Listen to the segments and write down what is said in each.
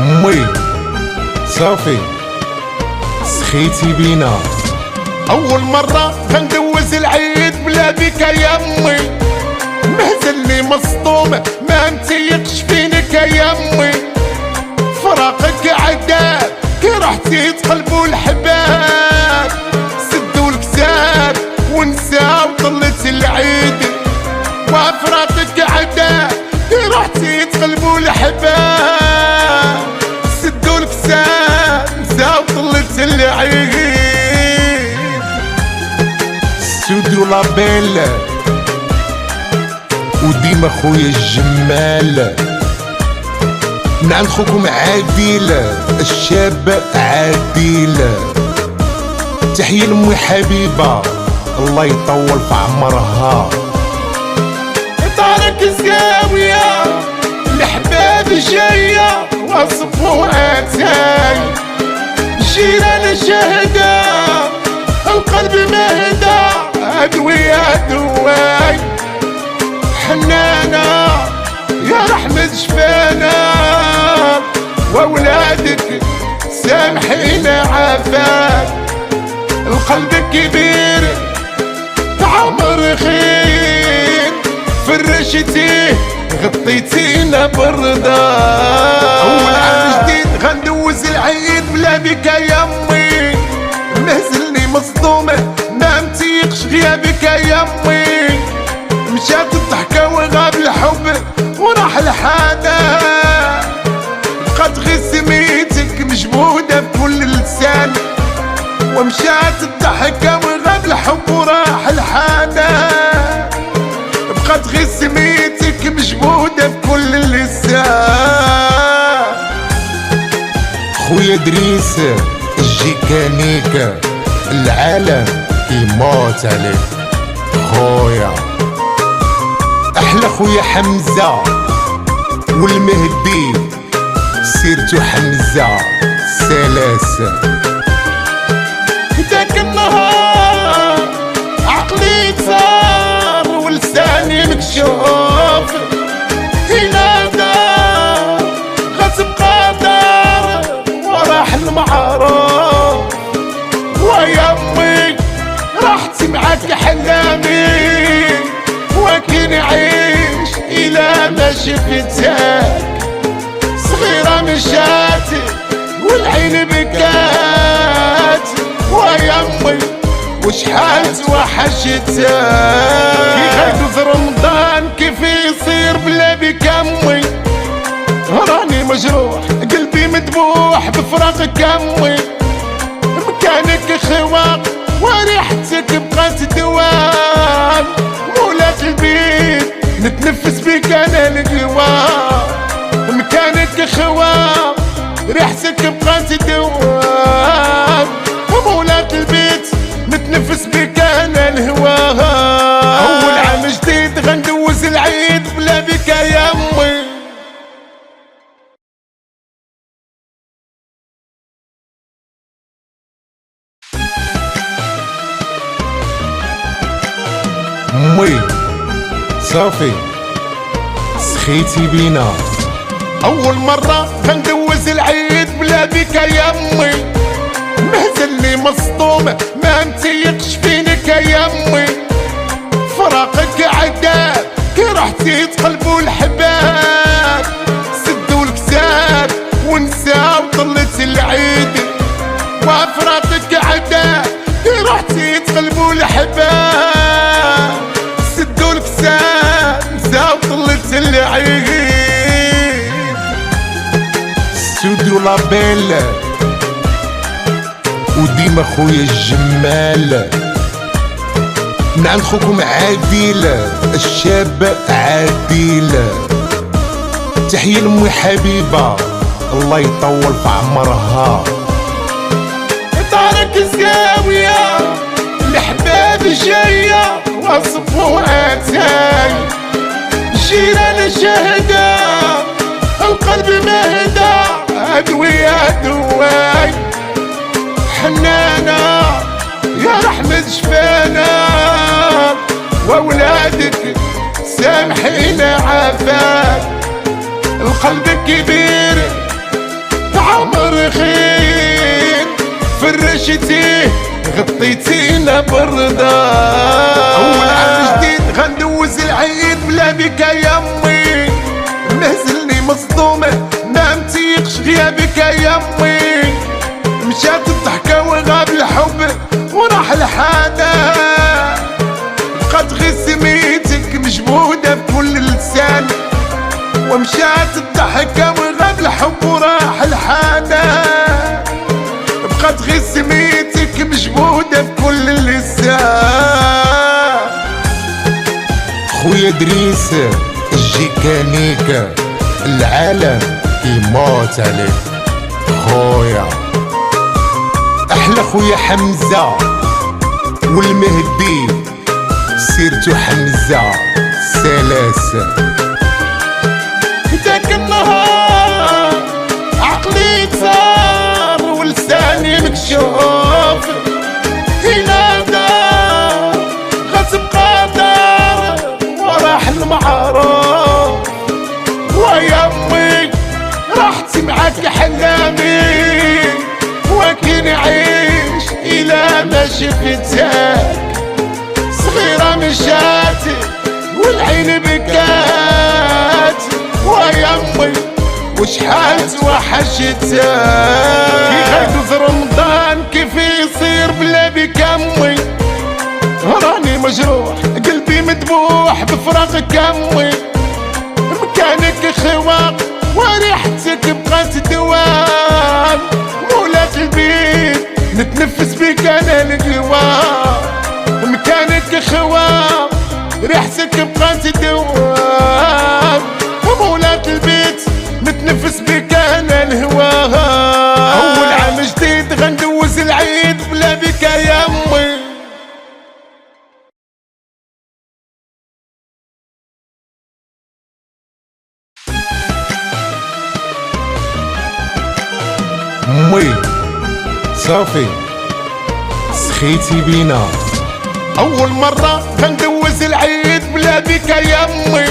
امي صافي سخيتي بينا. اول مرة غندوز العيد بلا بيك يا امي، مهزلني مصدوم ما متيقش فينك يا امي. فراقك عذاب كي رحتي تقلبوا الحباب، سدوا الكتاب ونساو طلت العيد. وفراقك عذاب كي رحتي تقلبوا الحباب، سدوا الكتاب نساو طلت العيد. استوديو لابيل وديما خويا الجمال، من عند خوكم عادل الشاب عادل. تحية لأمي حبيبة الله يطول في عمرها. دارك زاوية الحباب جاية وصفوا اتاي، جيران شهدة القلب مهدى ادوي ادواي. حنانة يا رحمة شفانا واولادك سامحين عافاك. القلب كبير عمر خير، فرشتيه غطيتينا بردا. اول عام جديد غندوز العيد بلا بك يا امي، مهزلني مصدومة ما متيقش غيابك يا امي. مشات الضحكة وغاب الحب وراح الحانة، بقات غير سميتك مجبودة بكل لسان. ومشات الضحكة وغاب الحب وراح الحانة، بقات غير سميتك مجبودة بكل لسان. خويا دريس الجيكانيك العالم كيموت عليك خويا. احلى خويا حمزة والمهدي سيرتو حمزة سلاسة. ذاك النهار عقلي صار ولساني مكشوف، ينادى غصب قدر وراح المعروف. ويا امي راحتي معاك حلامي، وكي نعيش الى ما شفتك. صغيرة مشات والعين بكات، ويا امي وشحال توحشتك. كي غيدوز رمضان كيف يصير بلا بك امي، راني مجروح قلبي مذبوح بفراقك امي. مكانك خواق وريحتك بقات دوام، مولاة البيت نتنفس بك انا القوام. مكانك خواق ريحتك بقات دوام، مولاة البيت نتنفس بك انا الهوام. اول عام جديد غندوز العيد بلا بك يا امي. امي صافي سخيتي بينا. اول مرة غندوز العيد بلا بك يا امي، مهزلني مصدوم ما متيقش فينك يا امي. فراقك عذاب كي رحتي تقلبوا الحباب، سدوا الكتاب ونساو طلت العيد. وفراقك عذاب كي رحتي تقلبوا الحباب، سدوا الكتاب نساو طلت العيد. استوديو لابيل وديما خويا الجمال، من عند خوكم عادل الشاب عادل. تحية لأمي حبيبة الله يطول في عمرها. دارك زاوية الحباب جاية وصفوا اتاي، جيران شهدة القلب مهدى ادوي ادواي. حنانة يا رحمة شفانا واولادك سامحين عافاك. القلب كبير رخين فرشتيه غطيتينا بردا. اول عام جديد غندوز العيد بلا بك يا امي، مهزلني مصدومه ما متيقش غيابك يا امي. مشات الضحكه وغاب الحب وراح الحاده، بقات غير سميتك مجموده بكل لسان. ومشات الضحكه وغاب الحب وراح الحاده، بقات غير سميتك مجموده بكل لسان. خويا دريس الجيكانيك العالم يموت عليك خويا. احلى خويا حمزه والمهدي سيرتو حمزه سلاسه. داك النهار عقلي صار ولساني مكشوف، هنا دار غتبقى دار وراح المعروف. ويا امي راحتي معاك حلامي، وكي نعيش الى ما شفتك. صغيرة مشات والعين بكات، ويا امي وشحال توحشتك. كي غيدوز رمضان كيف يصير بلا بك امي، راني مجروح قلبي مذبوح بفراقك امي. مكانك خواق وريحتك بقات دوام، مولات البيت نتنفس بك انا القوام. مكانك خواق ريحتك بقات دوام، مولات البيت نتنفس بك انا الهوام. اول عام جديد غندوز العيد بلا بك يا امي. امي صافي سخيتي بينا. اول مرة غندوز العيد بلا بك يا امي،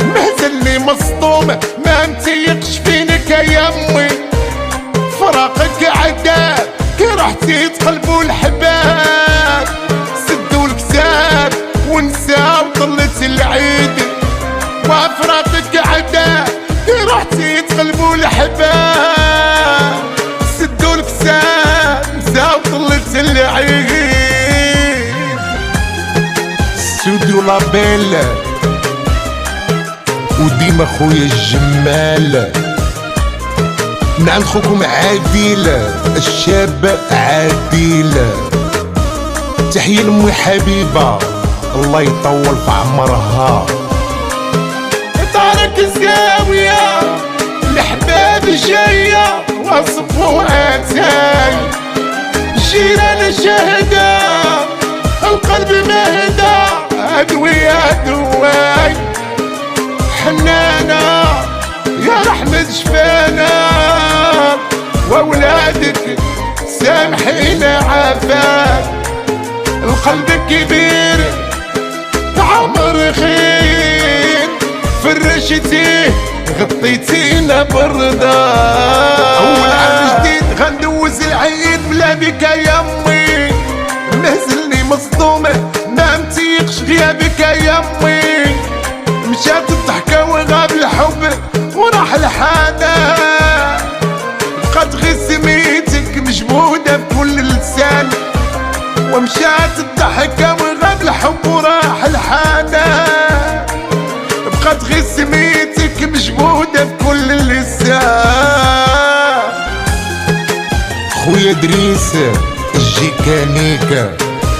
مهزلني مصدومة ما متيقش فينك يا امي. فراقك عذاب كي رحتي تقلبوا الحباب، سدوا الكتاب ونساو طلت العيد. وفراقك عذاب كي رحتي تقلبوا الحباب، سدوا الكتاب نساو طلت العيد. استوديو لابيل وديما خويا الجمال، من عند خوكم عادل الشاب عادل. تحية لأمي حبيبة الله يطول في عمرها. دارك الزاوية الحباب جاية وصفوا اتاي، جيران شهدة القلب مهدى ادوية دواي. حنانة يا رحمة شفانا واولادك سامحينا عافاك. القلب كبير عمر خين فرشتيه غطيتينا بردا. اول عام جديد غندوز العيد بلا بك يا امي، مهزلني مصدومه ما متيقش غيابك يا امي. مشات الضحكه وغاب الحب وراح الحاده، بقات غير سميتك مجموده بكل لسان. ومشات الضحكه وغاب الحب وراح الحاده، بقات غير سميتك مجموده بكل لسان. خويا دريس الجيكانيك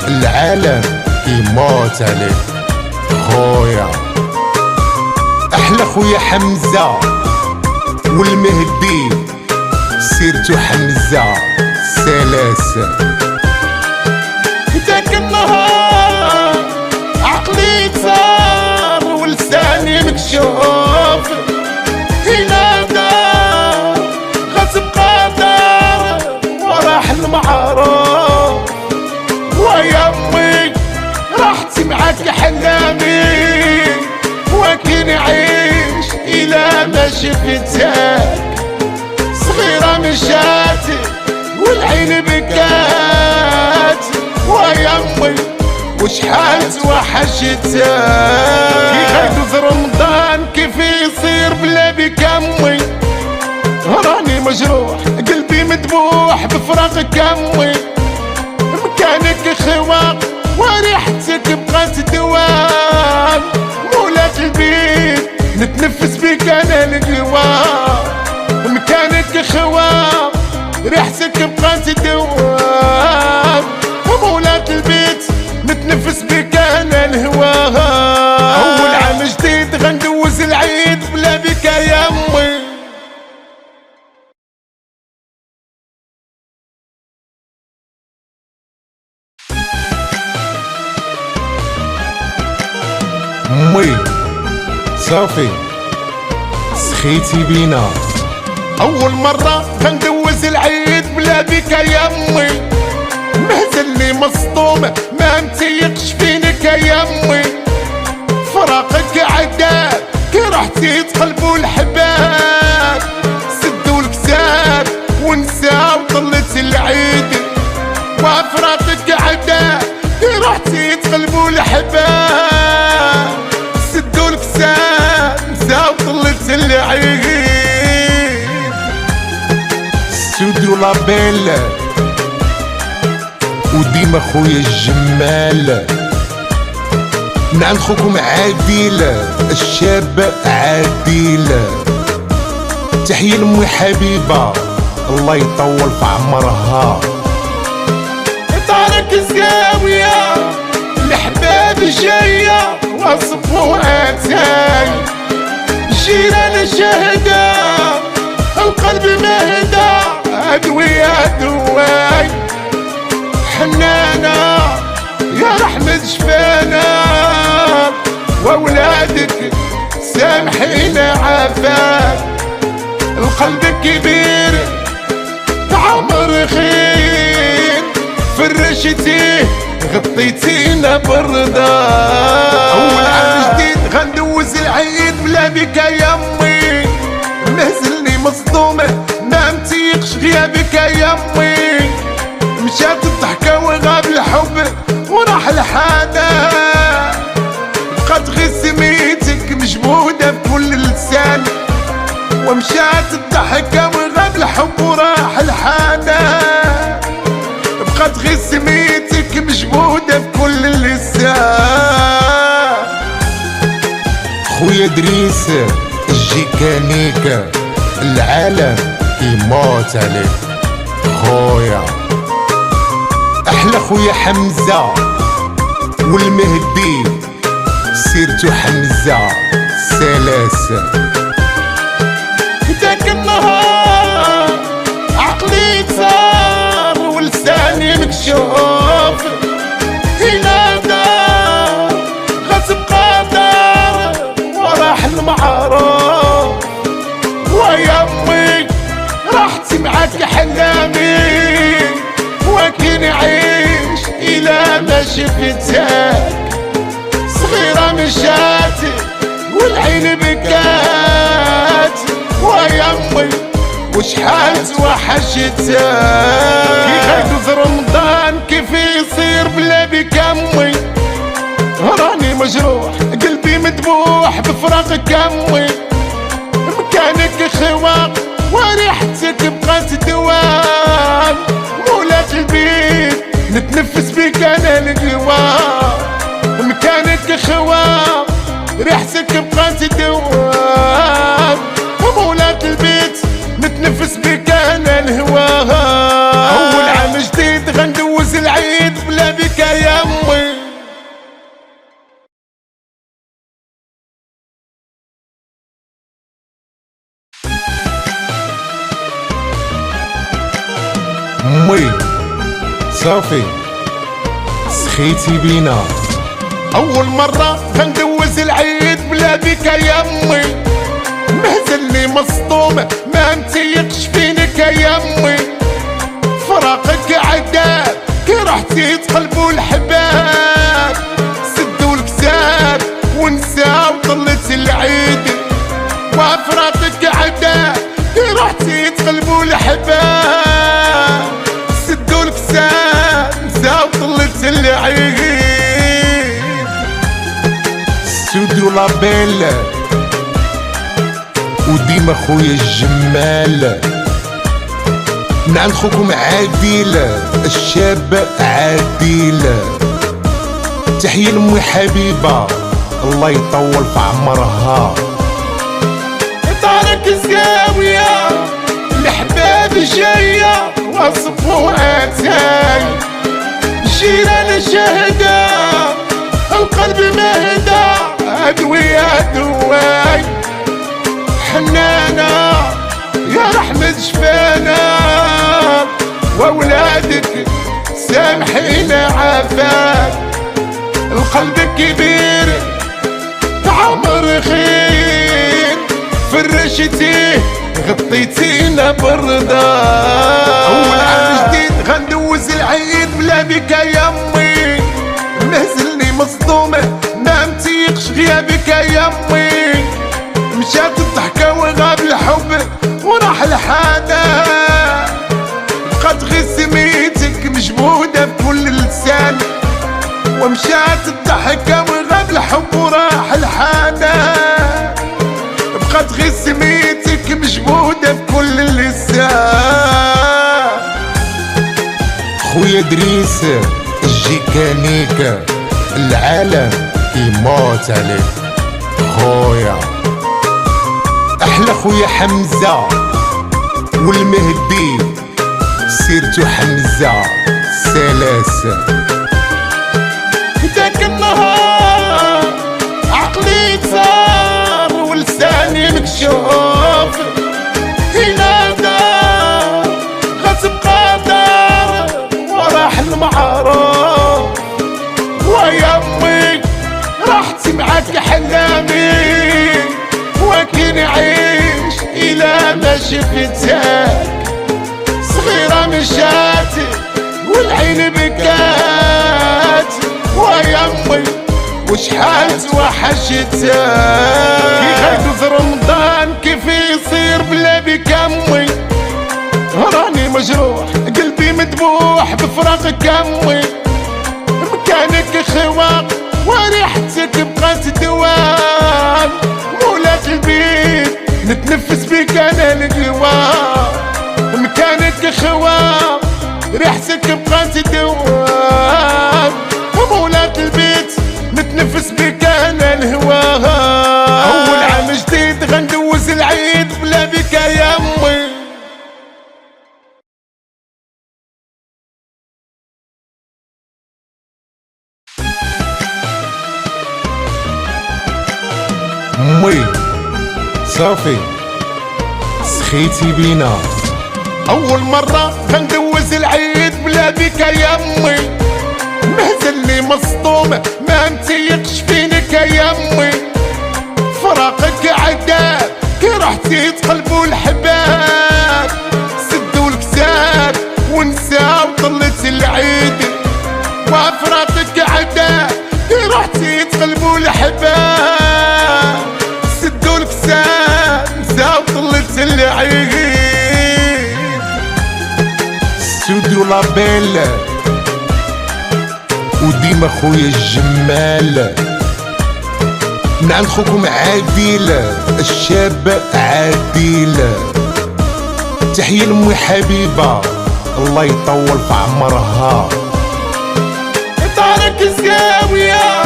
العالم يموت عليك خويا. احلى خويا حمزه والمهدي سيرتو حمزه سلاسه. داك النهار عقلي صار ولساني مكشوف، هنا دار غتبقى دار وراح المعروف. ويا امي راحتي معاك حلامي، وكي نعيش الى ما شفتك. صغيرة مشات والعين بكات ويا امي وشحال توحشتها. كي غيدوز رمضان كيف يصير بلا بك امي، راني مجروح قلبي مذبوح بفراقك امي. مكانك خواق وريحتك بقات دوام، مولات البيت نتنفس بك انا القوام. مكانك خواق ريحتك بقات دوام، مولات البيت نتنفس بك انا الهوام. اول عام جديد غندوز العيد بلا بك يا امي. امي صافي سخيتي بينا، اول مرة غندوز العيد بلا بك يا امي. مهزلني مصدوم ما متيقش فينك يا امي. فراقك عذاب كي رحتي تقلبوا الحباب، سدوا الكتاب ونساو طلت العيد. وفراقك عذاب كي رحتي تقلبوا الحباب، سدوا الكتاب نساو طلت العيد. ستوديو لابيل وديما خويا الجمال. من عند خوكم عادل الشاب عادل. تحية لأمي حبيبة الله يطول في عمرها. دارك زاوية الحباب جاية وصفوا اتاي. جيران شهدة القلب مهدى ادوية دواي. حنانة يا رحمة شفانا واولادك سامحين عافاك. القلب كبير عمر خير فرشتيه غطيتينا بردا. اول عام جديد غندوز العيد بلا بك يا امي. مهزلني مصدومة ما متيقش غيابك يا امي. مشات الضحكة وغاب الحب وراح الحنان، بقات غير سميتك مجمودة بكل لسان. ومشات الضحكة وغاب الحب وراح الحنان، بقات غير سميتك مجمودة بكل لسان. خويا دريس الجيكانيكا العالم يموت عليك خويا. احلى خويا حمزة والمهدي سيرتو حمزة سلاسة. ذاك النهار عقلي صار ولساني مكشوف. هنا دار غتبقى دار وراح المعروف. ويا امي راحتي معاك احلامي، وكي نعيش الى ما شفتك. صغيرة مشات والعين بكات ويا امي وشحال توحشتها. كي غيدوز رمضان كيف يصير بلا بك امي، راني مجروح قلبي مذبوح بفراقك امي. مكانك خواق وريحتك بقات دوام، مولات البيت نتنفس بك انا القوام. مكانك خواق ريحتك بقات دوام، مولات البيت نتنفس بك انا الهوام. اول عام جديد غندوز العيد بلا بك يا امي. امي صافي سخيتي بينا، اول مرة غندوز العيد بلا بك يا امي. مهزلني مصدوم ما متيقش فينك يا امي. فراقك عذاب كي رحتي تقلبوا الحباب، سدوا الكتاب ونساو طلت العيد. وفراقك عذاب كي رحتي تقلبوا الحباب سدوا الكسان نساو طلت العيد استوديو لابيل وديما خويا الجمال نعم خوكم عادل الشاب عادل تحية لأمي حبيبة الله يطول في عمرها دارك الزاوية الحباب جاية وصفوا عتاي جيران شهدة القلب مهدى أدوية دواي حنانة يا رحمة شفانا وأولادك سامحين عافاك القلب كبير عمر خير فرشتيه غطيتينا بردا أول عام جديد غندوز العيد بلا بك يا أمي مهزلني مصدومة ما متيقش غيابك يا أمي مشات الضحكة وغاب الحب وراح الحانة بقات غير سميتك مجمودة بكل لسان ومشات الضحكة وغاب الحب وراح الحانة بقات غير سميتك مجمودة بكل لسان خويا دريس الجيكانيك العالم يموت عليك خويا احلى خويا حمزة والمهدي سيرتو حمزة سلاسة ذاك النهار عقلي صار ولساني مكشوف ينادى غتبقى دار وراح المعروف ويا امي راحتي معاك حلامي وكي نعيش الى ما شفتك صغيرة مشات والعين بكات ويا امي وشحال توحشتك كي غيدوز رمضان كيف يصير بلا بك امي راني مجروح قلبي مذبوح بفراقك امي مكانك خواق وريحتك بقات دوام مولاك البيت نتنفس بك انا القوام مكانك خواق ريحتك بقات دوام مولاك البيت نتنفس بك انا الهوام اول عام جديد غندوز العيد بلا بك يا امي امي صافي سخيتي بينا اول مرة غندوز العيد بلا بك يا امي مهزلني مصدومة ما متيقش فينك يا امي فراقك عذاب كي رحتي تقلبوا الحباب سدوا الكتاب ونساو طلت العيد وفراقك عذاب كي رحتي تقلبوا الحباب سدوا الكتاب نساو طلت العيد استوديو لابيل وديما خويا الجمال نعم خوكم عادل الشاب عادل تحية لأمي حبيبة الله يطول في عمرها دارك الزاوية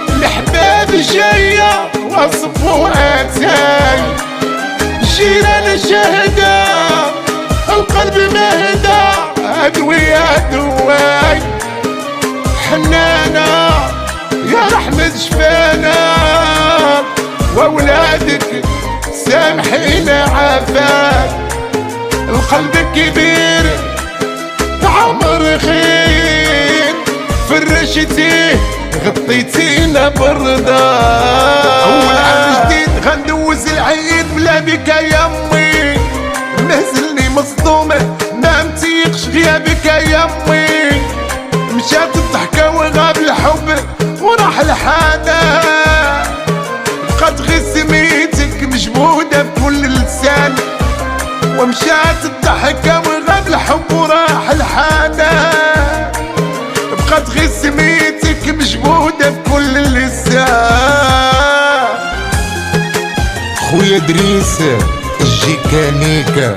الحباب جاية وصفوا عتاي جيران شهدة القلب مهدى أدوية دواي حنانة يا رحمة شفانا وأولادك سامحين عافاك القلب كبير عمر خير فرشتيه غطيتينا بردا أول عام جديد غندوز العيد بلا بك يا أمي مهزلني مصدومة ما متيقش غيابك يا أمي مشات الضحكة وغاب الحب وراح الحانة بقات غير سميتك مجمودة بكل لسان ومشات الضحكة خويا دريس الجيكانيك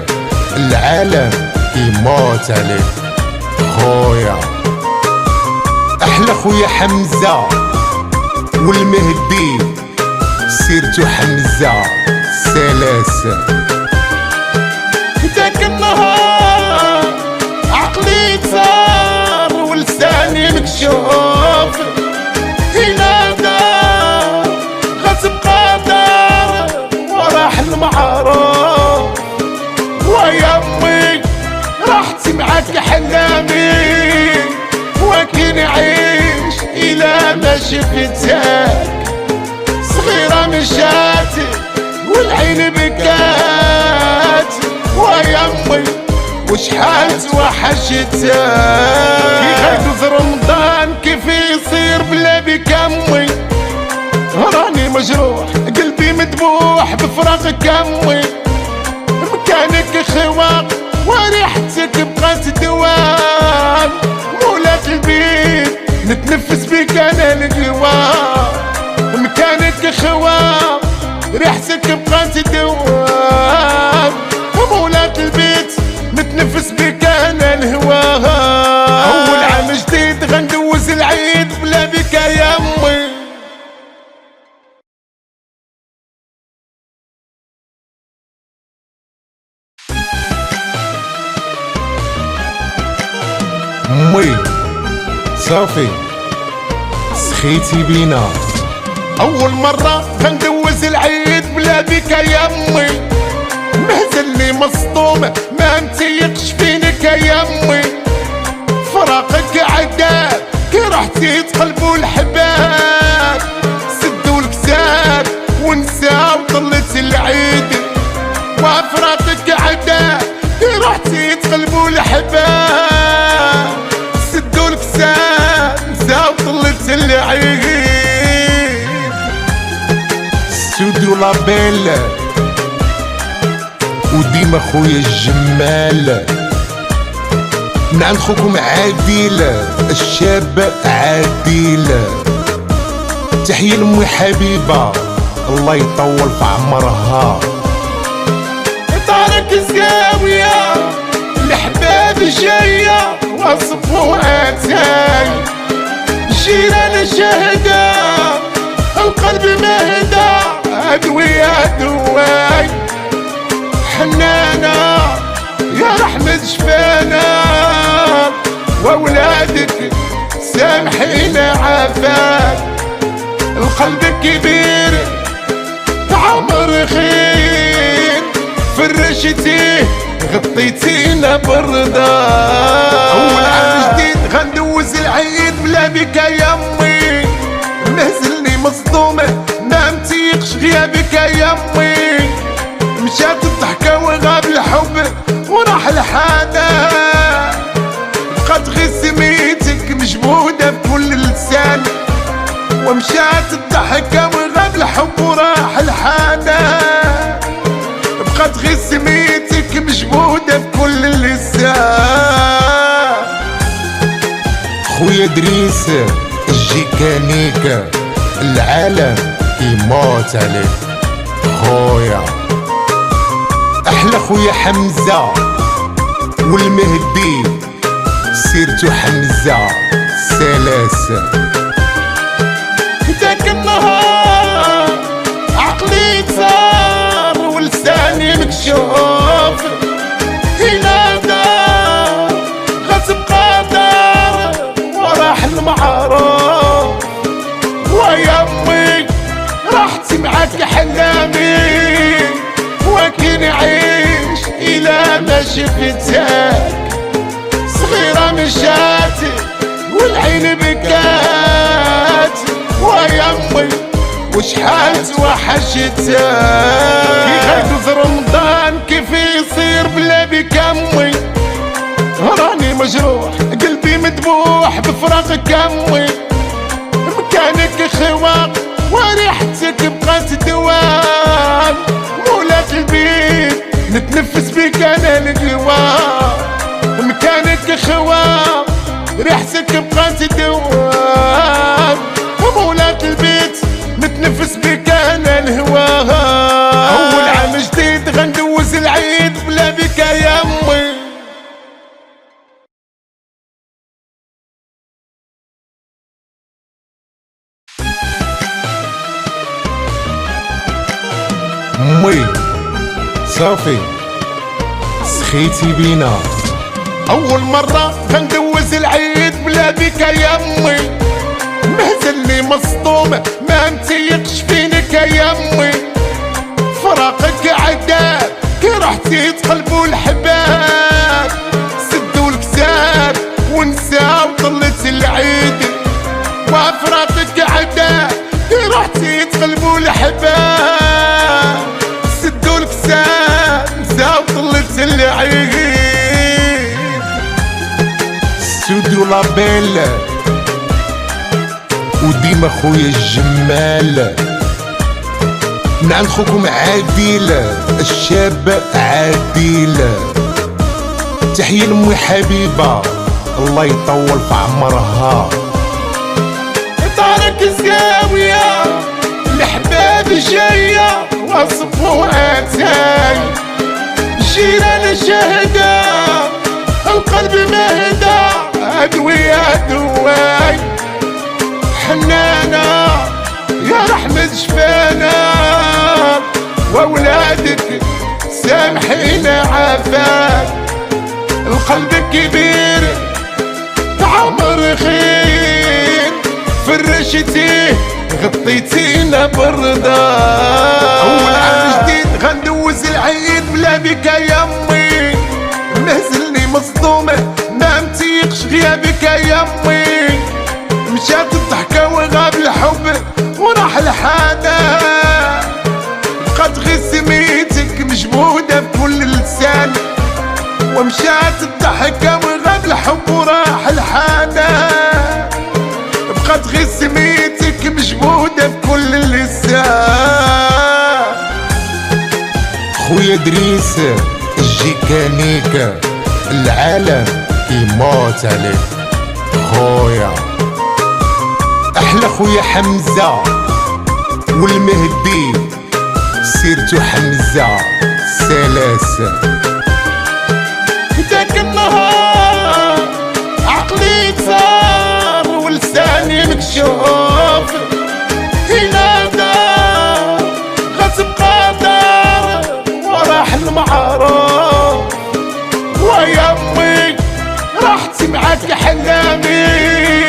العالم يموت عليك خويا. احلى خويا حمزة والمهدي سيرتو حمزة سلاسة. ذاك النهار عقلي صار ولساني مكشوف، هنا دار غتبقى دار وراح المعروف، ويا امي راحتي معاك حلامي، وكي نعيش الى ما شفتك، صغيرة مشات والعين بكات، ويا امي وشحال توحشتك. كي غيدوز رمضان كيف يصير بلا بك امي، راني مجروح قلبي مذبوح بفراقك امي، مكانك خواق وريحتك بقات دوام، مولات البيت نتنفس بك انا القوام، مكانك خواق ريحتك بقات دوام، مولات البيت نتنفس بك انا الهوام. اول عام جديد غندوز العيد بلا بك يا امي. امي صافي سخيتي بينا، اول مرة غندوز العيد بلا بك يا امي، مهزلني مصدوم ما متيقش فينك يا امي، فراقك عذاب كي رحتي تقلبوا الحباب، سدوا الكتاب ونساو طلت العيد، وفراقك عذاب كي رحتي تقلبوا الحباب، سدوا الكتاب نساو طلت العيد. ستوديو لابيل وديما خويا الجمال، نعم خوكم عادل الشاب عادل، تحية لأمي حبيبة الله يطول في عمرها. دارك الزاوية الحباب جاية وصفوا عتاي، جيران شهدة القلب مهدى أدوية دواي، حنانة يا رحمة شفانا، وأولادك سامحين عافاك، القلب كبير عمر خير، فرشتيه غطيتينا بردا. أول عام جديد غندوز العيد بلا بك يا امي، مهزلني مصدومة ما متيقش غيابك يا امي، مشات الضحكة وغاب الحب وراح الحنان، بقات غير سميتك مجمودة بكل لسان، ومشات الضحكة وغاب الحب وراح الحنان، بقات غير سميتك مجمودة بكل لسان. خويا دريس الجيكانيك العالم يموت عليك خويا. احلى خويا حمزة والمهدي سيرتو حمزة سلاسة. ذاك النهار عقلي صار ولساني مكشوف، هنا دار غتبقى دار وراح المعروف، ويا امي راحتي معاك حلامي، وكي نعيش الى ما شفتك، صغيرة مشات والعين بكات، ويا امي وشحال توحشتك. كي غيدوز رمضان كيف يصير بلا بك امي، راني مجروح قلبي مذبوح بفراقك امي، مكانك خواق وريحتك بقات دوام، مولات البيت نتنفس بك انا القوام، مكانك خواق ريحتك بقات دوام، مولات البيت نتنفس بك انا الهوام. امي صافي سخيتي بينا. اول مرة غندوز العيد بلا بيك يا امي، مهزلني مصدوم ما متيقش فينك يا امي، فراقك عذاب كي رحتي تقلبوا الحباب، سدوا الكتاب ونساو طلت العيد، وفراقك عذاب كي رحتي تقلبوا الحباب، سدوا الكتاب نساو طلت العيد. استوديو لابيل وديما خويا الجمال، نعم خوكم عادل الشاب عادل، تحية لأمي حبيبة الله يطول في عمرها. طارق الزاوية الحباب جاية وصفوا اتاي، جيران شهدة القلب مهدى ادوية دواي، حنانة يا رحمة شفانا واولادك سامحين عافاك، القلب كبير عمر خير فرشتيه غطيتينا بردا. اول عام جديد غندوز العيد بلا بك يا امي، مهزلني مصدومة ما متيقش غيابك يا امي، مشات الضحكة وغاب الحب وراح الحنان، بقات غير سميتك مجمودة بكل لسان، ومشات الضحكة وغاب الحب وراح الحنان، بقات غير سميتك مجمودة بكل لسان. خويا دريس الجيكانيك العالم كيموت عليك خويا، احلى خويا حمزة والمهدي سيرتو حمزة سلاسة. ذاك النهار عقلي صار ولساني مكشوف، هنا دار غتبقى دار وراح المعروف، ويا امي راحتي معاك حلامي،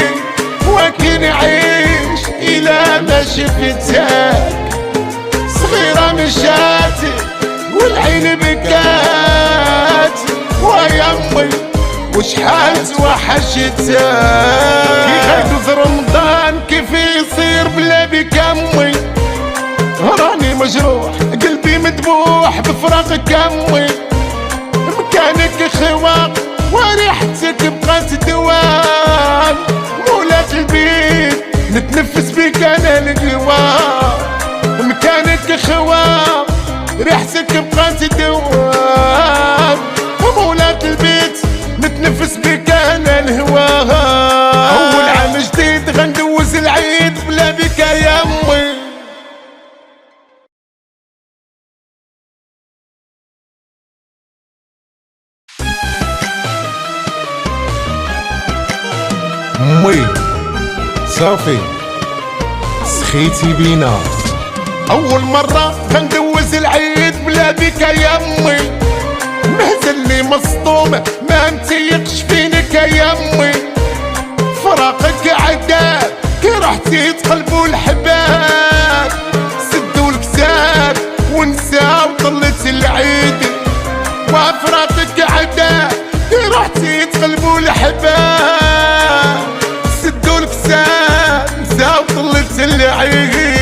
وكي نعيش الى ما شفتك، صغيرة مشات والعين بكات، ويا امي وشحال توحشتك، كي غيدوز رمضان كيف يصير بلا بك امي، راني مجروح قلبي مذبوح بفراقك امي، مكانك خواق وريحتك بقات دوام، مولاك البيت نتنفس بك انا القوام، مكانك خواق ريحتك بقات دوام، مولاك البيت نتنفس بك انا الهوام. اول عام جديد غندوز العيد بلا بك يا امي. امي صافي سخيتي بينا. اول مرة غندوز العيد بلا بك يا امي، مهزلني مصدوم ما متيقش فينك يا امي، فراقك عذاب كي رحتي تقلبوا الحباب، سدوا الكتاب ونساو طلت العيد، وفراقك عذاب كي رحتي تقلبوا الحباب، سدوا الكتاب نساو طلت العيد.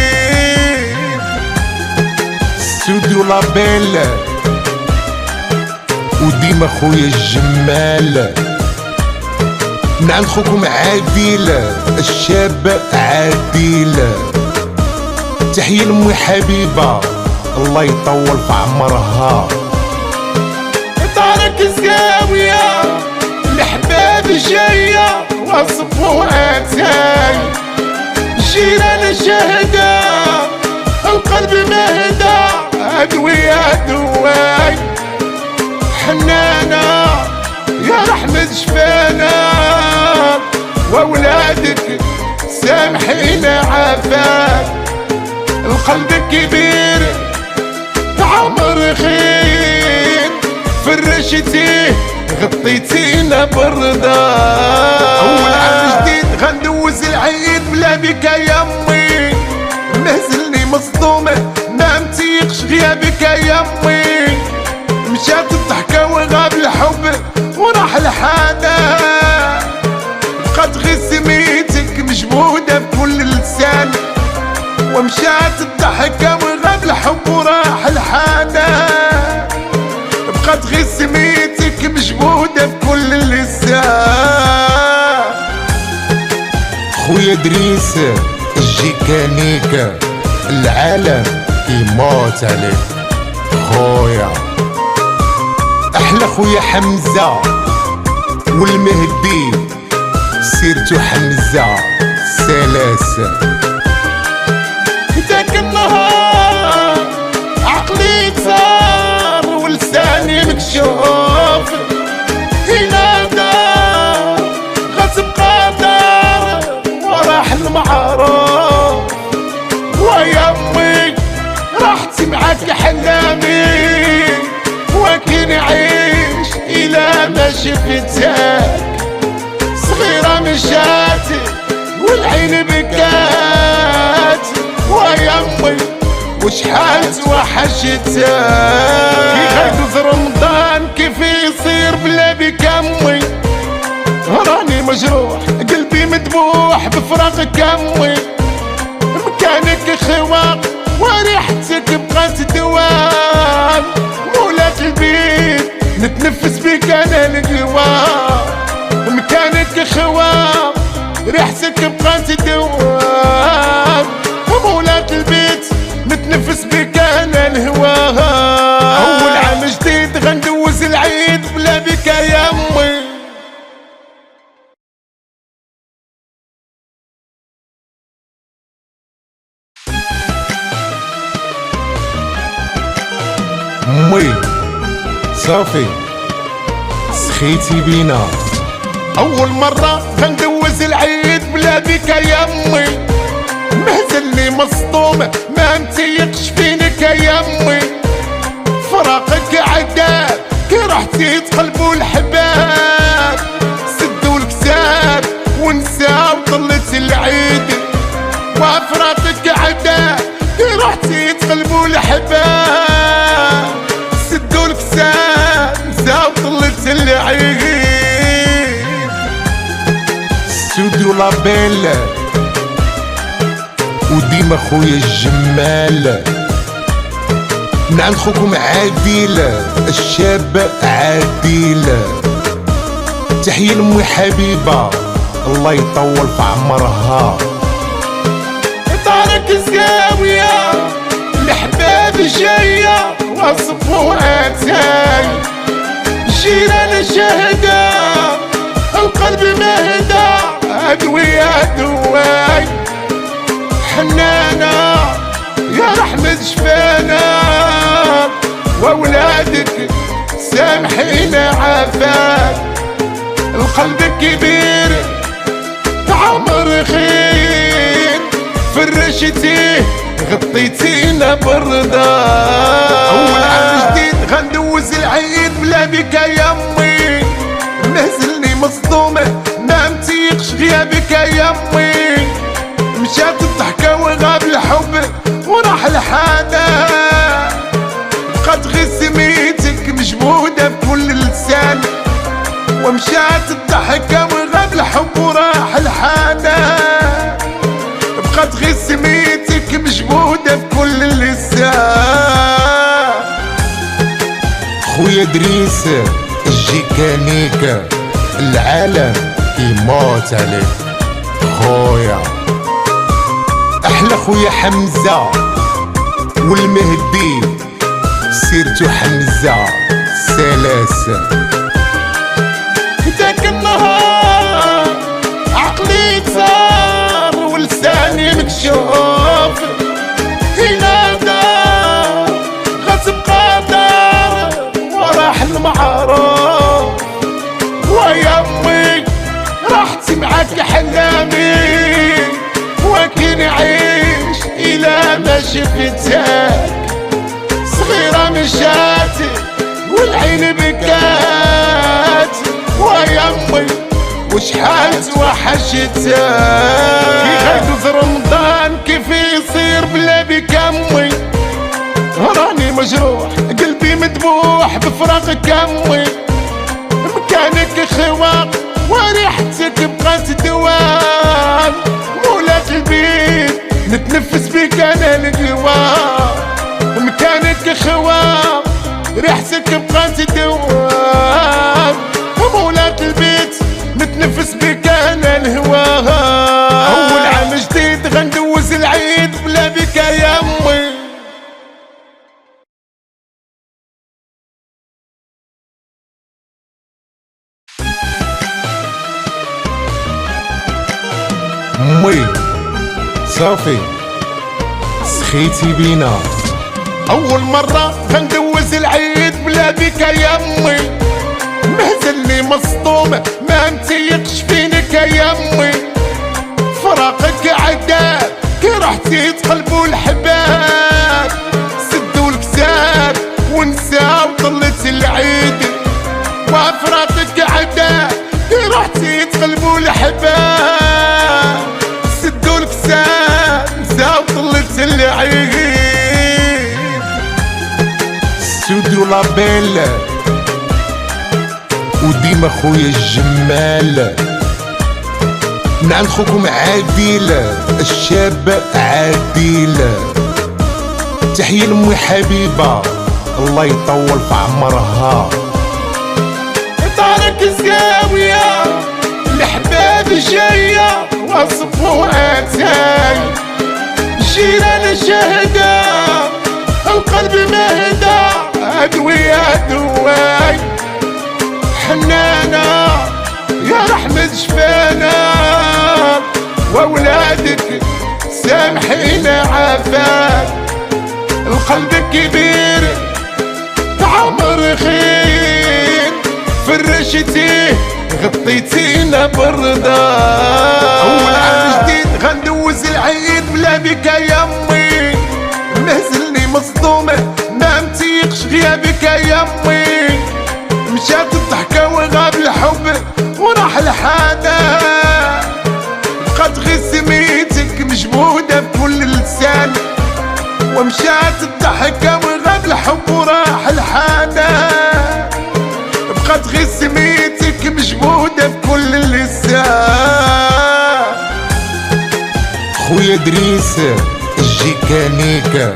استوديو لابيل وديما خويا الجمال، نعم خوكم عادل الشاب عادل، تحية لأمي حبيبة الله يطول في عمرها. طارق الزاوية الحباب جاية وصفوا اتاي، جيران شهدة القلب مهدى ادوية دواي، حنانة يا رحمة شفانا واولادك سامحين عافاك، القلب كبير رشيتيه غطيتينا بردا. اول عام جديد غندوز العيد بلا بك يا امي، مهزلني مصدومه ما متيقش غيابك يا امي. مشات الضحكه وغاب الحب وراح الحاده، بقات غير سميتك مجموده بكل لسان. ومشات الضحكه وغاب الحب وراح الحاده، بقات غير سميتك مجموده بكل لسان. خويا دريس الجيكانيك العالم يموت عليك خويا. احلى خويا حمزه والمهدي سيرتو حمزه سلاسه. ذاك النهار عقلي صار ولساني مكشوف، هنا دار غصب قدر وراح المعروف. ويا امي راحتي معاك حلامي، وكي نعيش الى ما شفتك. صغيرة مشات والعين بكات، ويا امي وشحال توحشتك. كي غيدوز رمضان كيف يصير بلا بك امي، راني مجروح قلبي مذبوح بفراقك امي. مكانك خواق وريحتك بقات دوام، مولاك البيت نتنفس بك انا القوام. مكانك خواق ريحتك بقات دوام، مولاك البيت نتنفس بك انا الهوام. اول عام جديد غندوز العيد بلا بك يا امي. امي صافي سخيتي بينا. اول مرة غندوز العيد بلا بك يا امي، مهزلني مصدومة ما متيقش فينك يا امي. فراقك عذاب كي رحتي تقلبوا الحباب، سدوا الكتاب ونساو طلت العيد. وفراقك عذاب كي رحتي تقلبوا الحباب، سدوا الكتاب نساو طلت العيد. استوديو لابيل وديما خويا الجمال. نعم خوكم عادل الشاب عادل. تحية لأمي حبيبة الله يطول في عمرها. طارق الزاوية الحباب جاية وصفوا اتاي، جيران شهدة القلب مهدى ادوية دواي. حنانة يا رحمة شفانا واولادك سامحين عافاك. القلب كبير عمر خير، فرشتيه غطيتينا بردا. اول عام جديد غندوز العيد بلا بك يا امي، مهزلني مصدومه ما متيقش غيابك يا امي. مشات الضحكه وغاب الحب وراح الحاده، بقات غير سميتك مجموده بكل لسان. ومشات الضحكه وغاب الحب وراح الحاده، بقات غير سميتك مجموده بكل لسان. خويا دريس الجيكانيك العالم يموت عليك خويا. احلى خويا حمزه والمهدي سيرتو حمزه سلاسه. ذاك النهار عقلي صار ولساني مكشوف، هنا دار غصب قدر وراح المعروف. ويا امي راحتي معاك حلامي، وكي نعيش الى ما شفتك. صغيرة مشات والعين بكات، يمي وشحال توحشتك. كي غيدوز رمضان كيف يصير بلا بك امي، راني مجروح قلبي مذبوح بفراقك امي. مكانك خواق وريحتك بقات دوام، مولات البيت نتنفس بك انا القوام. مكانك خواق ريحتك بقات دوام، مولات البيت نتنفس بك انا الهوام. اول عام جديد غندوز العيد بلا بك يا امي. امي صافي سخيتي بينا، اول مرة غندوز العيد بلا بك يا امي. مهزلني مصدوم ما متيقش فينك يا امي. فراقك عذاب كي رحتي تقلبوا الحباب، سدوا الكتاب ونساو طلت العيد. وفراقك عذاب كي رحتي تقلبوا الحباب، سدوا الكتاب نساو طلت العيد. ستوديو لابيل وديما خويا الجمال. نعم خوكم عادل الشاب عادل. تحية لأمي حبيبة الله يطول في عمرها. دارك الزاوية الحباب جاية وصفوا عتاي. جيران شهدة القلب مهدى أدوية دواي. حنانة يا رحمة شفانا وأولادك سامحين عافاك. القلب كبير عمر خير، فرشتيه غطيتينا بردا. أول عام جديد غندوز العيد بلا بك يا امي. مهزلني مصدومة ما متيقش غيابك يا امي. مشات الضحكة وغاب الحب وراح الحاده، بقات غير سميتك مجمودة بكل لسان. ومشات الضحكة وغاب الحب وراح الحاده، بقات غير سميتك مجمودة بكل لسان. خويا دريس الجيكانيك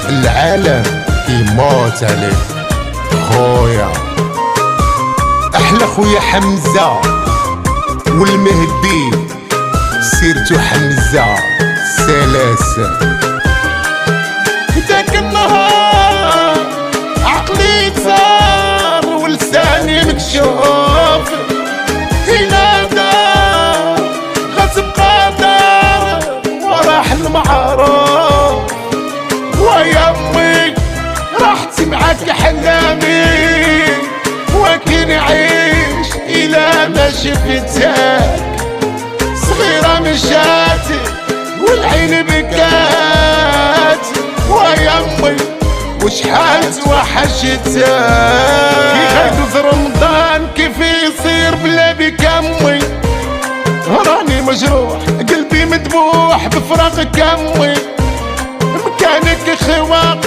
العالم يموت عليك خويا. احلى خويا حمزة والمهدي سيرتو حمزة سلاسة. ذاك النهار عقلي صار ولساني مكشوف. ينادى غتبقى دار وراح المعروف. ويا امي راحتي معاك حلامي، وكي نعيش الى ما شفتك. صغيرة مشات والعين بكات، ويا امي وشحال توحشتك. كي غيدوز رمضان كيف يصير بلا بك امي، راني مجروح قلبي مذبوح بفراقك امي. مكانك خواق